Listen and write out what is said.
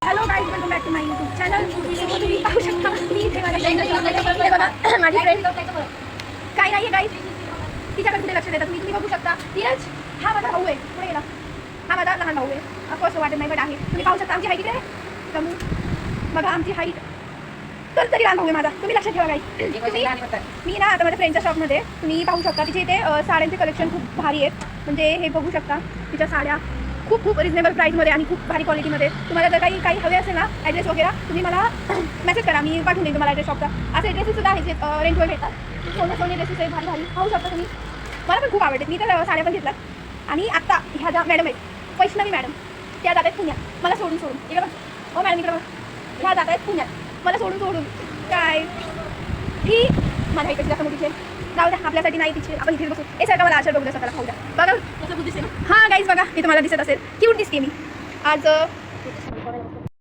Hello guys, welcome back to my YouTube channel. तुम्ही पाहू शकता मी इथे बघा माझी फ्रेंड काय नाही आहे गाईज, तिच्याकडे कुठे लक्ष देतात तुम्ही बघू शकता. धीरज हा माझा भाऊ आहे, पुढे गेला. हा माझा लहान भाऊ आहे. ऑफकोर्स वाटत नाही बट आहे. तुम्ही पाहू शकता आमची हाईट इथे कमी बघा, आमची हाईट तर तरी लहान भाऊ आहे माझा. तुम्ही लक्षात ठेवा गाईज. मी ना आता माझ्या फ्रेंडच्या शॉपमध्ये तुम्ही पाहू शकता, तिचे इथे साड्यांचे कलेक्शन खूप भारी आहेत. म्हणजे हे बघू शकता तिच्या साड्या खूप रिजनेबल प्राईसमध्ये आणि खूप भारी क्वालिटीमध्ये. तुम्हाला जर काही हवे असेल ना ॲड्रेस वगैरे तुम्ही मला मेसेज करा, मी पाठवून देईन तुम्हाला ॲड्रेस शॉपचा. असे ड्रेसेससुद्धा आहेत जे रेंटवर भेटतात. सोने ड्रेसेस आहे भारी पाहू शकता तुम्ही. मला पण खूप आवडते. मी तर साड्या पण घेतल्यात. आणि आत्ता ह्या ज्या मॅडम आहेत वैष्णवी मॅडम, त्या जात आहेत पुण्यात मला सोडून. इकडे बघ हो मॅडम, इकडे बघ. ह्या जात आहेत पुण्यात मला सोडून. काय ही माझ्या इकडची जास्त मोठीचे जाऊ द्या, आपल्यासाठी नाही तिचे. आपण इथे बसू. हे सारखं मला आशा बघू द्या स्वतःला. खाऊ द्या बघा कसं बुद्धिस्ट. हां गाईज बघा, मी तुम्हाला दिसत असेल क्यूट दिसते मी आज.